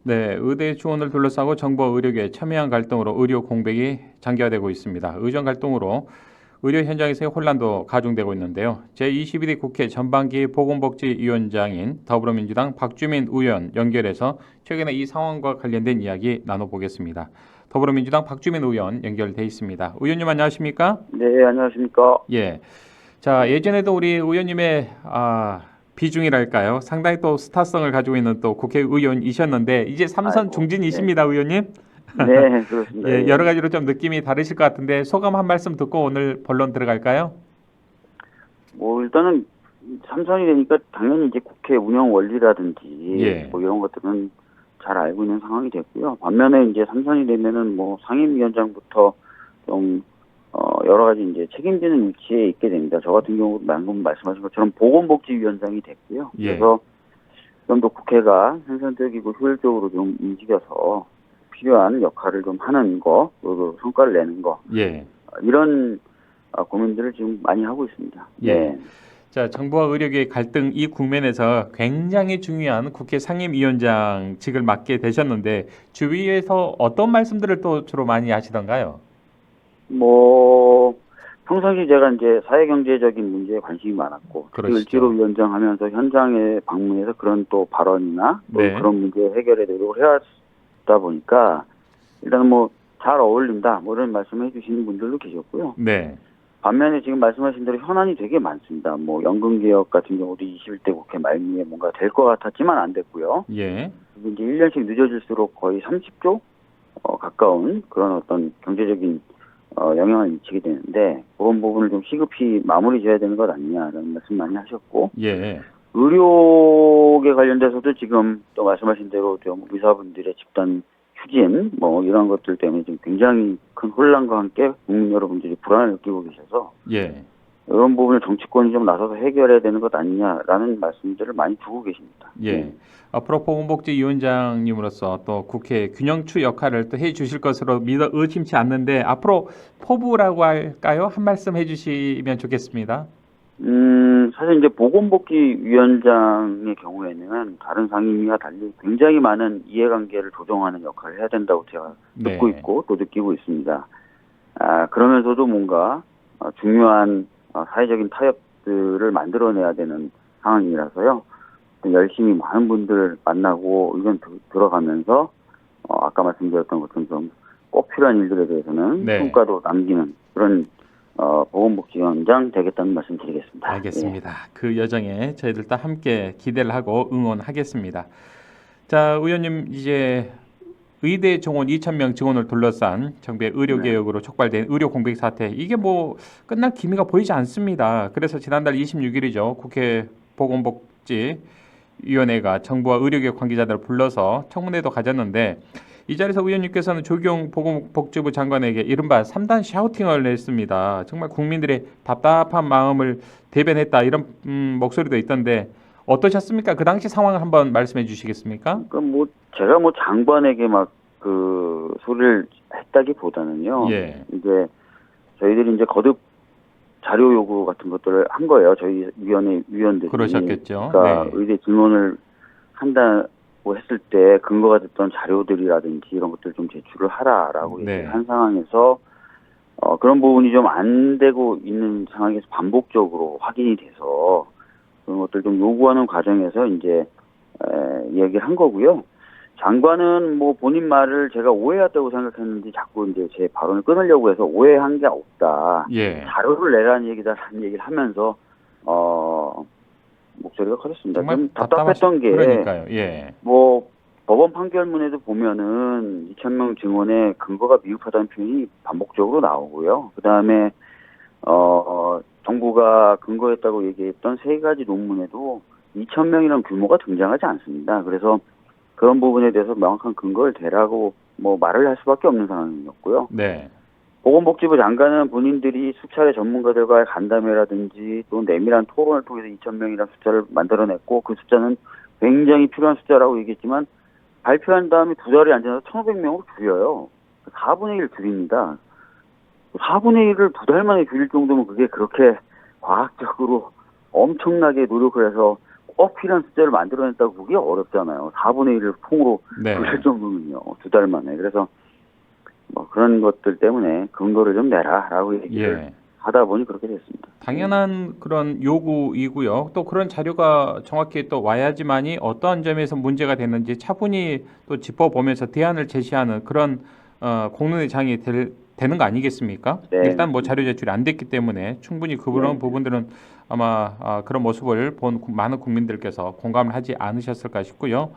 네, 의대 지원을 둘러싸고 정부와 의료계의 첨예한 갈등으로 의료 공백이 장기화되고 있습니다. 의전 갈등으로 의료 현장에서의 혼란도 가중되고 있는데요. 제22대 국회 전반기 보건복지위원장인 더불어민주당 박주민 의원 연결해서 최근에 이 상황과 관련된 이야기 나눠보겠습니다. 더불어민주당 박주민 의원 연결돼 있습니다. 의원님 안녕하십니까? 네, 안녕하십니까. 예. 자, 예전에도 우리 의원님의 비중이랄까요? 상당히 또 스타성을 가지고 있는 또 국회의원이셨는데 이제 삼선 아이고, 네. 중진이십니다, 의원님. 네, 그렇습니다. 예, 예. 여러 가지로 좀 느낌이 다르실 것 같은데 소감 한 말씀 듣고 오늘 본론 들어갈까요? 일단은 삼선이 되니까 당연히 이제 국회 운영 원리라든지 예. 이런 것들은 잘 알고 있는 상황이 됐고요. 반면에 이제 삼선이 되면은 상임위원장부터 좀 여러 가지 이제 책임지는 위치에 있게 됩니다. 저 같은 경우도 방금 말씀하신 것처럼 보건복지위원장이 됐고요. 예. 그래서 좀 더 국회가 생산적이고 효율적으로 좀 움직여서 필요한 역할을 좀 하는 거, 또 성과를 내는 거, 예. 이런 고민들을 지금 많이 하고 있습니다. 예. 네. 자, 정부와 의료계의 갈등 이 국면에서 굉장히 중요한 국회 상임위원장직을 맡게 되셨는데 주위에서 어떤 말씀들을 또 주로 많이 하시던가요? 뭐 평상시 제가 이제 사회경제적인 문제에 관심이 많았고, 특히 그러시죠. 을지로위원장 하면서 현장에 방문해서 그런 또 발언이나 또 네. 그런 문제 해결에 노력을 해왔다 보니까 일단 뭐 잘 어울린다 뭐 이런 말씀을 해주시는 분들도 계셨고요. 네. 반면에 지금 말씀하신 대로 현안이 되게 많습니다. 뭐 연금개혁 같은 경우도 21대 국회 말미에 뭔가 될 것 같았지만 안 됐고요. 예. 그리고 이제 1년씩 늦어질수록 거의 30조 가까운 그런 어떤 경제적인 영향을 미치게 되는데, 그런 부분을 좀 시급히 마무리 지어야 되는 것 아니냐라는 말씀 많이 하셨고, 예. 의료계 관련돼서도 지금 또 말씀하신 대로 좀 의사분들의 집단 휴진 뭐 이런 것들 때문에 지금 굉장히 큰 혼란과 함께 국민 여러분들이 불안을 느끼고 계셔서 예. 이런 부분을 정치권이 좀 나서서 해결해야 되는 것 아니냐라는 말씀들을 많이 두고 계십니다. 예. 앞으로 보건복지위원장님으로서 또 국회 균형추 역할을 또 해주실 것으로 믿어 의심치 않는데 앞으로 포부라고 할까요? 한 말씀 해주시면 좋겠습니다. 사실 이제 보건복지위원장의 경우에는 다른 상임위와 달리 굉장히 많은 이해관계를 조정하는 역할을 해야 된다고 제가 듣고 네. 있고 또 느끼고 있습니다. 그러면서도 뭔가 중요한 사회적인 타협들을 만들어내야 되는 상황이라서요. 열심히 많은 분들 만나고 의견 들어가면서 아까 말씀드렸던 것처럼 좀 꼭 필요한 일들에 대해서는 네. 성과도 남기는 그런 보건복지위원장 되겠다는 말씀 드리겠습니다. 알겠습니다. 그 여정에 저희들 다 함께 기대를 하고 응원하겠습니다. 자, 의원님 이제 의대 정원 2,000명 증원을 둘러싼 정부의 네. 의료개혁으로 촉발된 의료 공백 사태 이게 뭐 끝날 기미가 보이지 않습니다. 그래서 지난달 26일이죠. 국회 보건복지위원회가 정부와 의료개혁 관계자들을 불러서 청문회도 가졌는데 이 자리에서 의원님께서는 조경 보건복지부 장관에게 이른바 3단 샤우팅을 냈습니다. 정말 국민들의 답답한 마음을 대변했다 이런 목소리도 있던데 어떠셨습니까? 그 당시 상황을 한번 말씀해 주시겠습니까? 그러니까 뭐 제가 뭐 장관에게 막 그 소리를 했다기보다는요. 예. 이제 저희들이 이제 거듭 자료 요구 같은 것들을 한 거예요. 저희 위원회 위원들이. 그러셨겠죠. 그러니까 네. 의대 증원을 한다고 했을 때 근거가 됐던 자료들이라든지 이런 것들 좀 제출을 하라라고 네. 얘기를 한 상황에서 그런 부분이 좀 안 되고 있는 상황에서 반복적으로 확인이 돼서 그런 것들 좀 요구하는 과정에서 이제 이야기를 한 거고요. 장관은 뭐 본인 말을 제가 오해했다고 생각했는데 자꾸 이제 제 발언을 끊으려고 해서 오해한 게 없다. 예. 자료를 내라는 얘기다라는 얘기를 하면서 목소리가 커졌습니다. 정말 좀 답답했던 게 그러니까요. 예. 뭐 법원 판결문에도 보면은 2,000명 증언에 근거가 미흡하다는 표현이 반복적으로 나오고요. 그다음에 정부가 근거했다고 얘기했던 세 가지 논문에도 2,000명이라는 규모가 등장하지 않습니다. 그래서 그런 부분에 대해서 명확한 근거를 대라고 뭐 말을 할 수밖에 없는 상황이었고요. 네. 보건복지부 장관은 본인들이 수차례 전문가들과의 간담회라든지 또 내밀한 토론을 통해서 2,000명이라는 숫자를 만들어냈고 그 숫자는 굉장히 필요한 숫자라고 얘기했지만 발표한 다음에 두 달이 안 지나서 1,500명으로 줄여요. 4분의 1 줄입니다. 4분의 1을 두 달 만에 줄일 정도면 그게 그렇게 과학적으로 엄청나게 노력을 해서 어필한 숫자를 만들어냈다고 보기 어렵잖아요. 4분의 1을 통으로 네. 그럴 정도면요. 2달 만에. 그래서 뭐 그런 것들 때문에 근거를 좀 내라라고 얘기를 예. 하다 보니 그렇게 됐습니다. 당연한 그런 요구이고요. 또 그런 자료가 정확히 또 와야지만이 어떠한 점에서 문제가 됐는지 차분히 또 짚어보면서 대안을 제시하는 그런 공론의 장이 되는 거 아니겠습니까? 네, 일단 뭐 맞습니다. 자료 제출이 안 됐기 때문에 충분히 그런 네, 부분들은 아마 그런 모습을 본 많은 국민들께서 공감을 하지 않으셨을까 싶고요.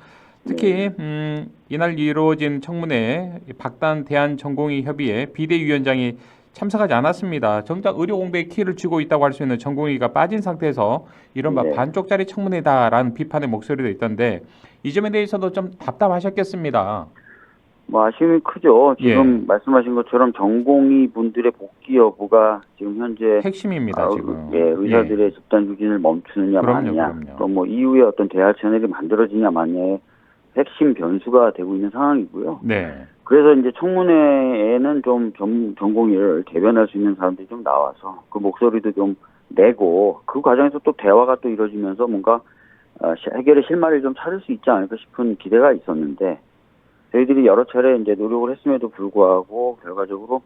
특히 네, 이날 이루어진 청문회 박단 대한전공의 협의회 비대위원장이 참석하지 않았습니다. 정작 의료 공백의 키를 쥐고 있다고 할 수 있는 전공의가 빠진 상태에서 이른바 네. 반쪽짜리 청문회다라는 비판의 목소리도 있던데 이 점에 대해서도 좀 답답하셨겠습니다. 뭐 아쉬움이 크죠. 예, 지금 말씀하신 것처럼 전공의 분들의 복귀 여부가 지금 현재 핵심입니다, 예, 지금. 예, 의사들의 집단 휴진을 멈추느냐 그럼요, 마느냐, 또 그럼요. 뭐 이후에 어떤 대화 채널이 만들어지냐 마느냐의 핵심 변수가 되고 있는 상황이고요. 네, 그래서 이제 청문회에는 좀 전공의를 대변할 수 있는 사람들이 좀 나와서 그 목소리도 좀 내고 그 과정에서 또 대화가 또 이루어지면서 뭔가 해결의 실마리를 좀 찾을 수 있지 않을까 싶은 기대가 있었는데 저희들이 여러 차례 이제 노력을 했음에도 불구하고 결과적으로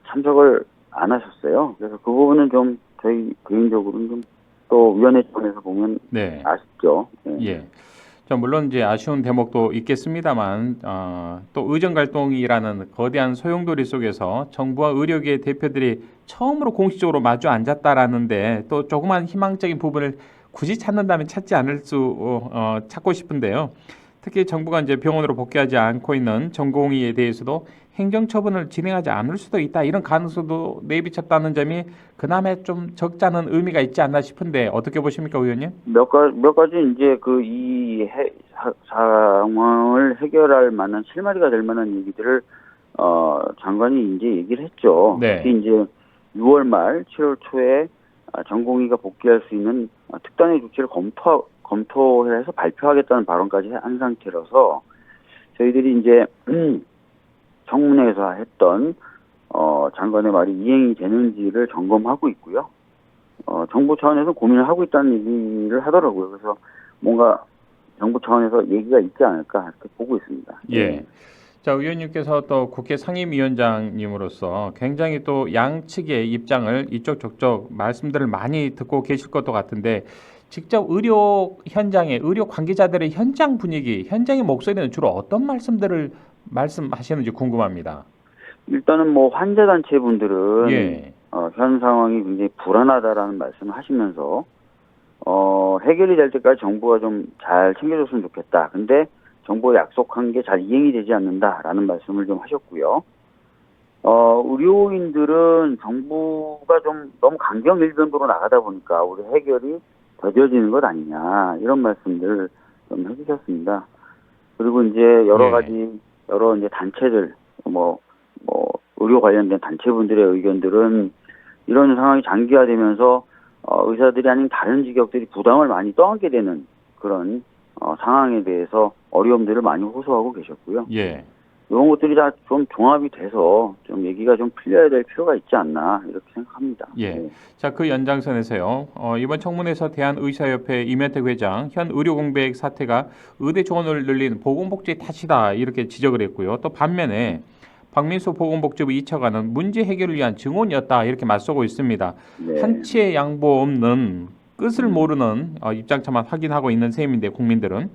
참석을 안 하셨어요. 그래서 그 부분은 좀 저희 개인적으로는 좀 또 위원회 차원에서 보면 네, 아쉽죠. 예. 예. 자, 물론 이제 아쉬운 대목도 있겠습니다만 또 의정 갈등이라는 거대한 소용돌이 속에서 정부와 의료계 대표들이 처음으로 공식적으로 마주 앉았다라는데 또 조그만 희망적인 부분을 굳이 찾는다면 찾지 않을 수 찾고 싶은데요. 특히 정부가 이제 병원으로 복귀하지 않고 있는 전공의에 대해서도 행정처분을 진행하지 않을 수도 있다 이런 가능성도 내비쳤다는 점이 그나마 좀 적잖은 의미가 있지 않나 싶은데 어떻게 보십니까, 의원님? 몇 가지 이제 그 이 상황을 해결할 만한 실마리가 될 만한 얘기들을 장관이 이제 얘기를 했죠. 네, 특히 이제 6월 말 7월 초에 전공의가 복귀할 수 있는 특단의 조치를 검토해서 발표하겠다는 발언까지 한 상태라서 저희들이 이제 청문회에서 했던 장관의 말이 이행이 되는지를 점검하고 있고요. 정부 차원에서 고민을 하고 있다는 얘기를 하더라고요. 그래서 뭔가 정부 차원에서 얘기가 있지 않을까 이렇게 보고 있습니다. 예. 자, 의원님께서 또 국회 상임위원장님으로서 굉장히 또 양측의 입장을 이쪽 저쪽 말씀들을 많이 듣고 계실 것도 같은데 직접 의료 현장의 의료 관계자들의 현장 분위기, 현장의 목소리는 주로 어떤 말씀들을 말씀하시는지 궁금합니다. 일단은 뭐 환자 단체 분들은 예, 현 상황이 굉장히 불안하다라는 말씀을 하시면서 해결이 될 때까지 정부가 좀 잘 챙겨줬으면 좋겠다. 근데 정부가 약속한 게 잘 이행이 되지 않는다라는 말씀을 좀 하셨고요. 의료인들은 정부가 좀 너무 강경일변도로 나가다 보니까 우리 해결이 더뎌지는 것 아니냐 이런 말씀들 좀 해주셨습니다. 그리고 이제 예, 여러 이제 단체들 뭐 의료 관련된 단체분들의 의견들은 이런 상황이 장기화되면서 의사들이 아닌 다른 직역들이 부담을 많이 떠안게 되는 그런 상황에 대해서 어려움들을 많이 호소하고 계셨고요. 예. 이런 것들이 다 좀 종합이 돼서 좀 얘기가 좀 풀려야 될 필요가 있지 않나 이렇게 생각합니다. 예. 네. 자, 그 연장선에서요. 이번 청문회에서 대한의사협회 이면택 회장 현 의료 공백 사태가 의대 조원을 늘린 보건복지의 탓이다 이렇게 지적을 했고요. 또 반면에 박민수 보건복지부 2차관은 문제 해결을 위한 증언이었다 이렇게 맞서고 있습니다. 네. 한치의 양보 없는 끝을 음, 모르는 입장차만 확인하고 있는 셈인데 국민들은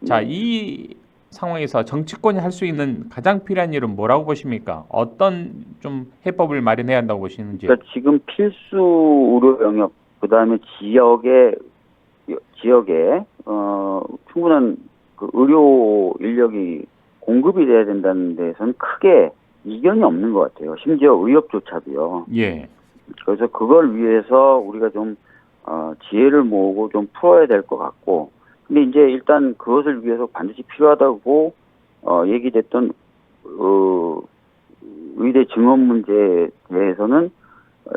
자, 네. 이 상황에서 정치권이 할 수 있는 가장 필요한 일은 뭐라고 보십니까? 어떤 좀 해법을 마련해야 한다고 보시는지요? 그러니까 지금 필수 의료 영역 그다음에 지역에 충분한 그 의료 인력이 공급이 돼야 된다는 데에서는 크게 이견이 없는 것 같아요. 심지어 의협조차도요. 예. 그래서 그걸 위해서 우리가 좀 지혜를 모으고 좀 풀어야 될 것 같고, 근데 이제 일단 그것을 위해서 반드시 필요하다고 얘기됐던 의대 증원 문제에 대해서는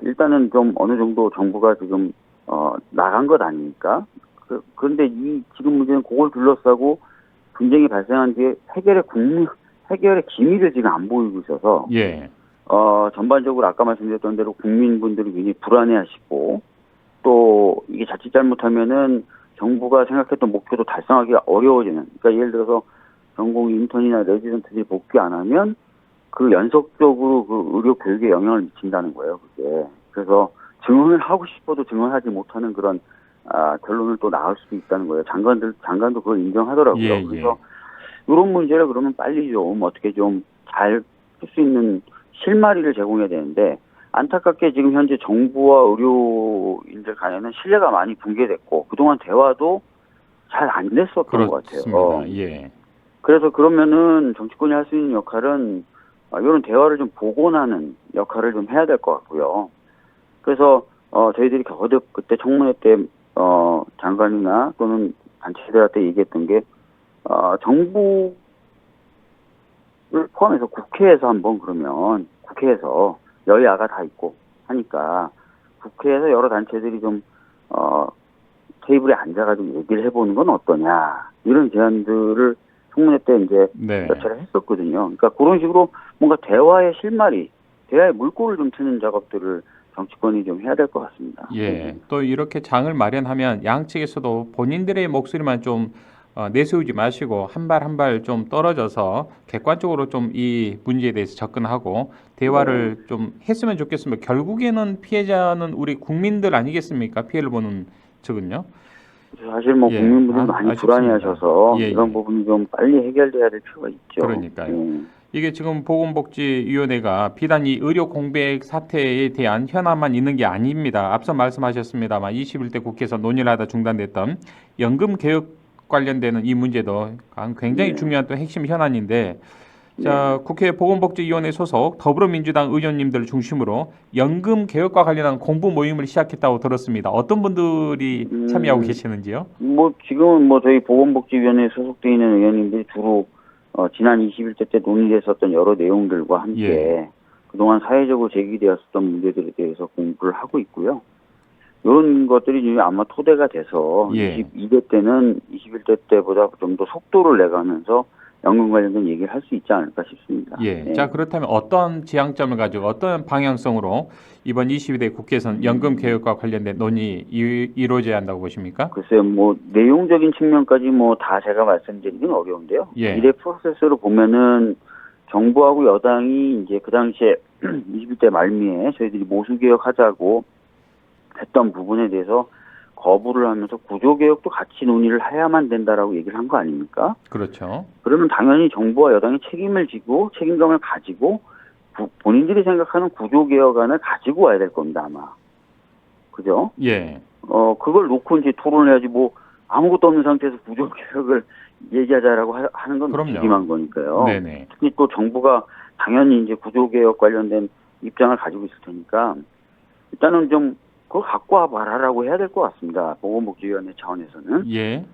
일단은 좀 어느 정도 정부가 지금 나간 것 아닙니까? 그런데 이 지금 문제는 그걸 둘러싸고 분쟁이 발생한 뒤에 해결의 기미를 지금 안 보이고 있어서 예. 전반적으로 아까 말씀드렸던 대로 국민분들이 굉장히 불안해하시고 또 이게 자칫 잘못하면은 정부가 생각했던 목표도 달성하기가 어려워지는. 그러니까 예를 들어서 전공 인턴이나 레지던트들이 복귀 안 하면 그 연속적으로 그 의료 교육에 영향을 미친다는 거예요, 그게. 그래서 증언을 하고 싶어도 증언하지 못하는 그런 결론을 또 나올 수도 있다는 거예요. 장관도 그걸 인정하더라고요. 예, 그래서 이런 문제를 그러면 빨리 좀 어떻게 좀 잘 풀 수 있는 실마리를 제공해야 되는데, 안타깝게 지금 현재 정부와 의료인들 간에는 신뢰가 많이 붕괴됐고 그동안 대화도 잘 안 됐었던 것 같아요. 그렇습니다. 예. 그래서 그러면은 정치권이 할 수 있는 역할은 이런 대화를 좀 복원하는 역할을 좀 해야 될 것 같고요. 그래서 저희들이 거듭 그때 청문회 때 장관이나 또는 단체들한테 얘기했던 게 정부를 포함해서 국회에서 한번, 그러면 국회에서 여야가 다 있고 하니까 국회에서 여러 단체들이 좀 테이블에 앉아가지고 얘기를 해보는 건 어떠냐, 이런 제안들을 청문회 때 이제 네. 몇 차례 했었거든요. 그러니까 그런 식으로 뭔가 대화의 실마리, 대화의 물꼬를 좀 트는 작업들을 정치권이 좀 해야 될 것 같습니다. 예. 또 이렇게 장을 마련하면 양측에서도 본인들의 목소리만 좀 내세우지 마시고 한 발 한 발 좀 떨어져서 객관적으로 좀 이 문제에 대해서 접근하고 대화를 좀 했으면 좋겠습니다. 결국에는 피해자는 우리 국민들 아니겠습니까? 피해를 보는 측은요. 사실 뭐 예. 국민분들이 많이 아쉽습니다. 불안해하셔서 예, 이런 예. 부분이 좀 빨리 해결돼야 될 필요가 있죠. 그러니까요. 이게 지금 보건복지위원회가 비단 이 의료 공백 사태에 대한 현안만 있는 게 아닙니다. 앞서 말씀하셨습니다만 21대 국회에서 논의를 하다 중단됐던 연금 개혁 관련되는 이 문제도 굉장히 네. 중요한 또 핵심 현안인데, 네. 자, 국회 보건복지위원회 소속 더불어민주당 의원님들 중심으로 연금 개혁과 관련한 공부 모임을 시작했다고 들었습니다. 어떤 분들이 참여하고 계시는지요? 뭐 지금은 뭐 저희 보건복지위원회에 소속돼 있는 의원님들이 주로 지난 21대 때 논의됐었던 여러 내용들과 함께 예. 그동안 사회적으로 제기되었었던 문제들에 대해서 공부를 하고 있고요. 이런 것들이 이제 아마 토대가 돼서 예. 22대 때는 21대 때보다 좀 더 속도를 내가면서 연금 관련된 얘기를 할 수 있지 않을까 싶습니다. 예. 네. 자, 그렇다면 어떤 지향점을 가지고 어떤 방향성으로 이번 22대 국회에서는 연금 개혁과 관련된 논의 이루어져야 한다고 보십니까? 글쎄요, 뭐 내용적인 측면까지 뭐 다 제가 말씀드리기는 어려운데요. 예. 미래 프로세스로 보면은 정부하고 여당이 이제 그 당시에 21대 말미에 저희들이 모수개혁하자고 했던 부분에 대해서 거부를 하면서 구조개혁도 같이 논의를 해야만 된다라고 얘기를 한 거 아닙니까? 그렇죠. 그러면 당연히 정부와 여당이 책임을 지고 책임감을 가지고 본인들이 생각하는 구조개혁안을 가지고 와야 될 겁니다, 아마. 그죠? 예. 그걸 놓고 이제 토론을 해야지, 뭐 아무것도 없는 상태에서 구조개혁을 얘기하자라고 하는 건 그럼요. 기임한 거니까요. 네네. 특히 또 정부가 당연히 이제 구조개혁 관련된 입장을 가지고 있을 테니까 일단은 좀 그걸 갖고 와봐라라고 해야 될 것 같습니다. 보건복지위원회 차원에서는. 예.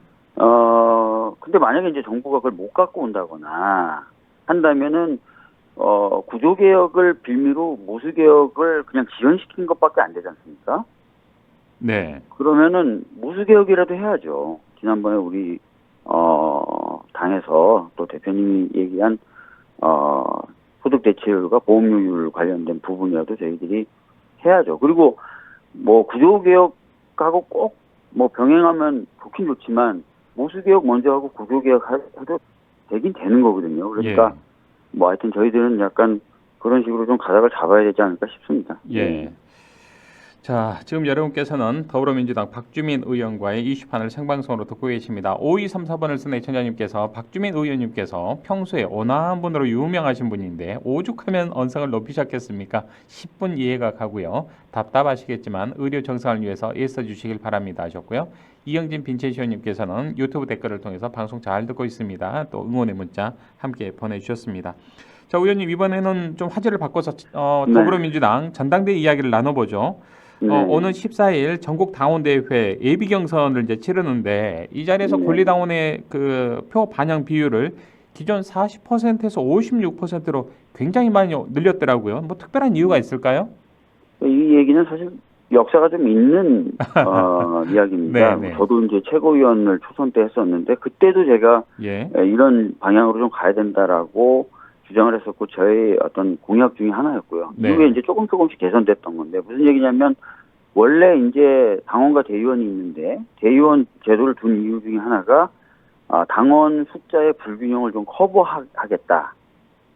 근데 만약에 이제 정부가 그걸 못 갖고 온다거나 한다면은 구조개혁을 빌미로 모수개혁을 그냥 지연시킨 것밖에 안 되지 않습니까? 네. 그러면은 모수개혁이라도 해야죠. 지난번에 우리 당에서 또 대표님이 얘기한 소득 대체율과 보험료율 관련된 부분이라도 저희들이 해야죠. 그리고 뭐 구조개혁하고 꼭 뭐 병행하면 좋긴 좋지만 모수개혁 먼저 하고 구조개혁 해도 되긴 되는 거거든요. 그러니까 예. 뭐 하여튼 저희들은 약간 그런 식으로 좀 가닥을 잡아야 되지 않을까 싶습니다. 예. 자, 지금 여러분께서는 더불어민주당 박주민 의원과의 이슈판을 생방송으로 듣고 계십니다. 5234번을 쓴 애청자님께서 박주민 의원님께서 평소에 온화한 분으로 유명하신 분인데 오죽하면 언성을 높이셨겠습니까? 10분 이해가 가고요. 답답하시겠지만 의료 정상을 위해서 애써주시길 바랍니다 하셨고요. 이영진 빈체시원님께서는 유튜브 댓글을 통해서 방송 잘 듣고 있습니다. 또 응원의 문자 함께 보내주셨습니다. 자, 의원님, 이번에는 좀 화제를 바꿔서 더불어민주당 전당대회 이야기를 나눠보죠. 오는 14일 전국 당원대회 예비 경선을 이제 치르는데 이 자리에서 네. 권리당원의 그 표 반영 비율을 기존 40%에서 56%로 굉장히 많이 늘렸더라고요. 뭐 특별한 이유가 있을까요? 이 얘기는 사실 역사가 좀 있는 이야기입니다. 네, 네. 저도 이제 최고위원을 초선 때 했었는데 그때도 제가 예. 이런 방향으로 좀 가야 된다라고 주장을 했었고 저의 어떤 공약 중에 하나였고요. 네. 이후에 이제 조금씩 개선됐던 건데 무슨 얘기냐면 원래 이제 당원과 대의원이 있는데 대의원 제도를 둔 이유 중에 하나가 당원 숫자의 불균형을 좀 커버하겠다.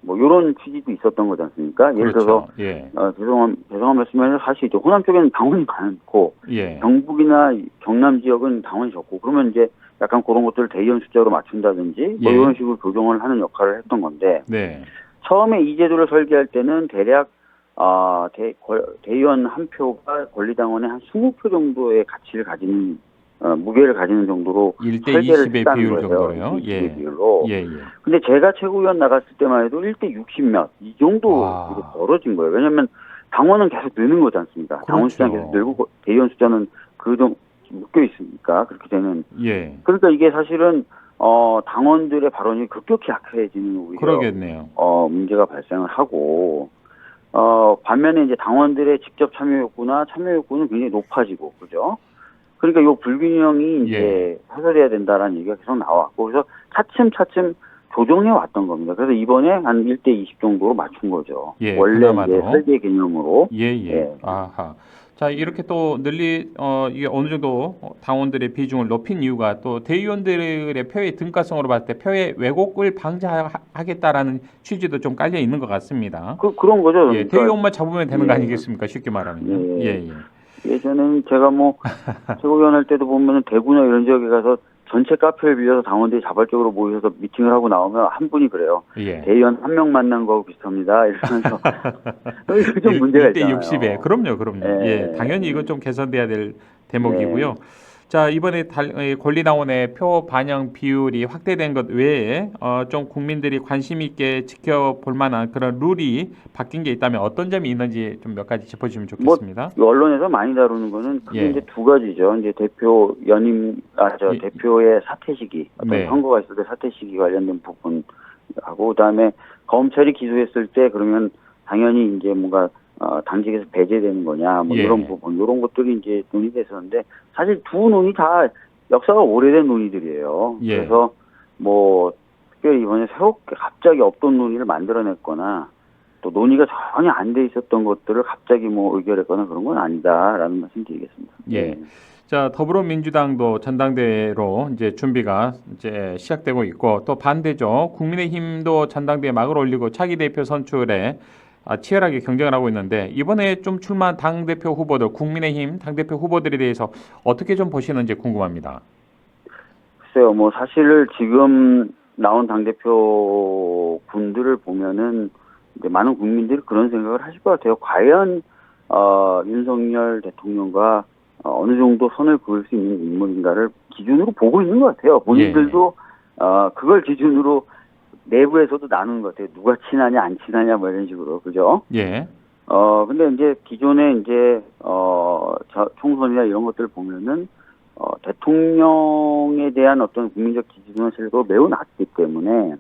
뭐 이런 취지도 있었던 거지 않습니까? 예를 들어서 그렇죠. 예. 죄송한 말씀이면 사실 이제 호남 쪽에는 당원이 많고 예. 경북이나 경남 지역은 당원이 적고 그러면 이제 약간 그런 것들을 대의원 숫자로 맞춘다든지 뭐 예. 이런 식으로 조정을 하는 역할을 했던 건데 네. 처음에 이 제도를 설계할 때는 대략 대의원 한 표가 권리당원의 한 20표 정도의 가치를 가지는 무게를 가지는 정도로 1대 설계를 20의 했다는 비율 거예요. 정도로요. 1대 20의 예. 비율로. 예, 예. 근데 제가 최고위원 나갔을 때만 해도 1대 60몇 이 정도 아. 이렇게 벌어진 거예요. 왜냐하면 당원은 계속 느는 거지 않습니까? 당원 그렇죠. 숫자는 계속 늘고 대의원 숫자는 그 정도 묶여 있으니까 그렇게 되는. 예. 그러니까 이게 사실은 당원들의 발언이 급격히 약해지는 오히려 그러겠네요. 문제가 발생을 하고 반면에 이제 당원들의 직접 참여 욕구나 참여 욕구는 굉장히 높아지고 그죠? 그러니까 이 불균형이 이제 해소돼야 된다라는 얘기가 계속 나왔고 그래서 차츰 조정해 왔던 겁니다. 그래서 이번에 한 1대 20 정도로 맞춘 거죠. 예, 원래 그나마도. 이제 설계 개념으로. 예, 예. 예. 아하. 자, 이렇게 또 이게 어느 정도 당원들의 비중을 높인 이유가 또 대의원들의 표의 등가성으로 봤을 때 표의 왜곡을 방지하겠다라는 취지도 좀 깔려 있는 것 같습니다. 그런 거죠. 예, 그러니까, 대의원만 잡으면 되는 거 예. 아니겠습니까? 쉽게 말하면. 예. 예, 예. 예전에는 제가 뭐 최고위원 할 때도 보면은 대구나 이런 지역에 가서 전체 카페를 빌려서 당원들이 자발적으로 모여서 미팅을 하고 나오면 한 분이 그래요. 예. 대의원 한 명 만난 거하고 비슷합니다. 이러면서 이거 좀 문제가 1대 있잖아요. 60에. 그럼요. 예. 예, 당연히 이건 좀 개선돼야 될 대목이고요. 자, 이번에 권리당원의 표 반영 비율이 확대된 것 외에 좀 국민들이 관심 있게 지켜볼 만한 그런 룰이 바뀐 게 있다면 어떤 점이 있는지 좀 몇 가지 짚어주시면 좋겠습니다. 뭐 언론에서 많이 다루는 거는 크게 예. 이제 두 가지죠. 이제 대표 예. 대표의 사퇴 시기, 어떤 네. 선거가 있을 때 사퇴 시기 관련된 부분하고 그다음에 검찰이 기소했을 때 그러면 당연히 이제 뭔가 당직에서 배제되는 거냐, 뭐 예. 이런 부분, 이런 것들이 이제 논의됐었는데 사실 두 논의 다 역사가 오래된 논의들이에요. 예. 그래서 뭐 특별히 이번에 새롭게 갑자기 없던 논의를 만들어냈거나 또 논의가 전혀 안 돼 있었던 것들을 갑자기 뭐 의결했거나 그런 건 아니다라는 말씀 드리겠습니다. 예. 자, 더불어민주당도 전당대회로 이제 준비가 이제 시작되고 있고 또 반대죠. 국민의힘도 전당대회 막을 올리고 차기 대표 선출에 치열하게 경쟁을 하고 있는데 이번에 좀 출마한 당대표 후보들, 국민의힘 당대표 후보들에 대해서 어떻게 좀 보시는지 궁금합니다. 글쎄요, 뭐 사실 지금 나온 당대표 군들을 보면은 이제 많은 국민들이 그런 생각을 하실 것 같아요. 과연 윤석열 대통령과 어느 정도 선을 그을 수 있는 인물인가를 기준으로 보고 있는 것 같아요. 본인들도 그걸 기준으로 내부에서도 나누는 것 같아요. 누가 친하냐 안 친하냐 뭐 이런 식으로 그죠? 예. 근데 이제 기존에 이제 총선이나 이런 것들을 보면은 대통령에 대한 어떤 국민적 지지도가 매우 낮기 때문에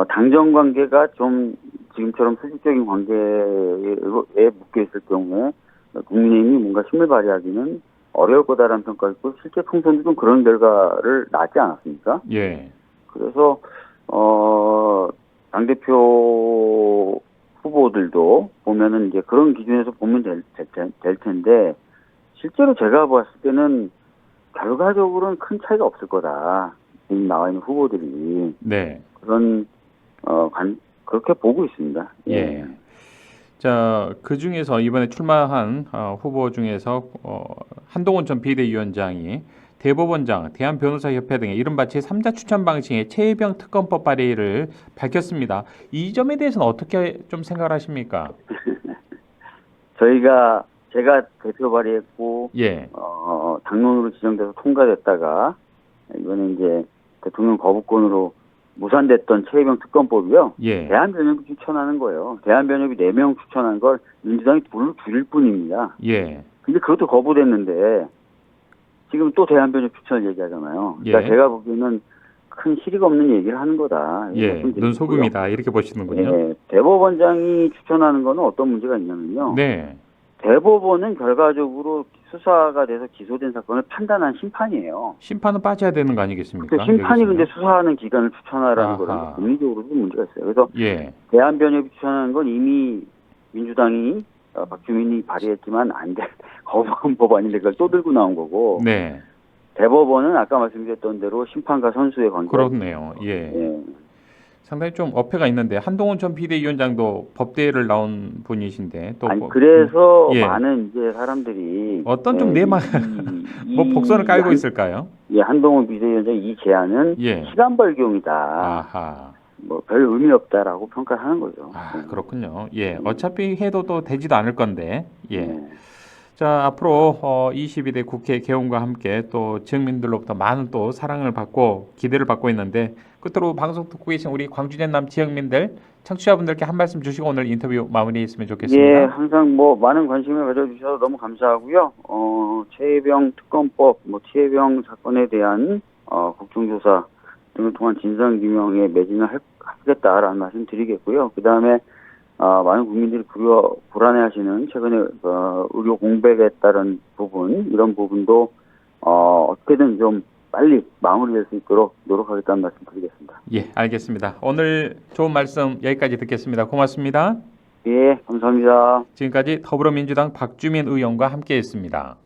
당정 관계가 좀 지금처럼 수직적인 관계에 묶여 있을 경우에 국민의힘이 뭔가 힘을 발휘하기는 어려울 거다라는 평가가 있고 실제 총선도 좀 그런 결과를 낳지 않았습니까? 예. 그래서 당대표 후보들도 보면은 이제 그런 기준에서 보면 될 텐데 실제로 제가 봤을 때는 결과적으로는 큰 차이가 없을 거다. 지금 나와 있는 후보들이 네. 그런 그렇게 보고 있습니다. 예. 자, 그 중에서 이번에 출마한 후보 중에서 한동훈 전 비대위원장이 대법원장, 대한변호사협회 등의 이른바 제3자 추천 방식의 최혜병 특검법 발의를 밝혔습니다. 이 점에 대해서는 어떻게 좀 생각을 하십니까? 제가 대표 발의했고 예. 당론으로 지정돼서 통과됐다가 이번에 이제 대통령 거부권으로 무산됐던 최혜병 특검법이요. 예. 대한변협이 추천하는 거예요. 대한변협이 4명 추천한 걸 민주당이 줄일 뿐입니다. 예. 근데 그것도 거부됐는데 지금 또 대한변협 추천을 얘기하잖아요. 그러니까 예. 제가 보기에는 큰 실의가 없는 얘기를 하는 거다. 예. 눈속임이다. 이렇게 보시는군요. 예. 대법원장이 추천하는 거는 어떤 문제가 있냐면요. 네. 대법원은 결과적으로 수사가 돼서 기소된 사건을 판단한 심판이에요. 심판은 빠져야 되는 거 아니겠습니까? 그 심판이 여기서는? 근데 수사하는 기관을 추천하라는 아하. 거는 법리적으로도 문제가 있어요. 그래서 예. 대한변협이 추천하는 건 이미 민주당이 박주민이 발의했지만 안 돼. 거부한 법안인데 그걸 또 들고 나온 거고. 네. 대법원은 아까 말씀드렸던 대로 심판과 선수의 관계. 그렇네요. 예. 예. 상당히 좀 어폐가 있는데 한동훈 전 비대위원장도 법대를 나온 분이신데 또 아니 그래서 예. 많은 이제 사람들이 어떤 좀 내막 뭐 복선을 깔고 있을까요? 예, 한동훈 비대위원장 이 제안은 예. 시간 벌기용이다. 아하. 뭐 별 의미 없다라고 평가하는 거죠. 아, 그렇군요. 예. 어차피 해도 또 되지도 않을 건데. 예. 네. 자, 앞으로 22대 국회 개원과 함께 또 지역민들로부터 많은 또 사랑을 받고 기대를 받고 있는데 끝으로 방송 듣고 계신 우리 광주 전남 지역민들 청취자분들께 한 말씀 주시고 오늘 인터뷰 마무리했으면 좋겠습니다. 예, 항상 뭐 많은 관심을 가져주셔서 너무 감사하고요. 최혜병 특검법, 뭐 최혜병 사건에 대한 국정조사 등을 통한 진상규명에 매진을 하겠다라는 말씀 드리겠고요. 그 다음에 많은 국민들이 불안해하시는 최근에 의료 공백에 따른 부분 이런 부분도 어떻게든 좀 빨리 마무리될 수 있도록 노력하겠다는 말씀 드리겠습니다. 예, 알겠습니다. 오늘 좋은 말씀 여기까지 듣겠습니다. 고맙습니다. 예, 감사합니다. 지금까지 더불어민주당 박주민 의원과 함께했습니다.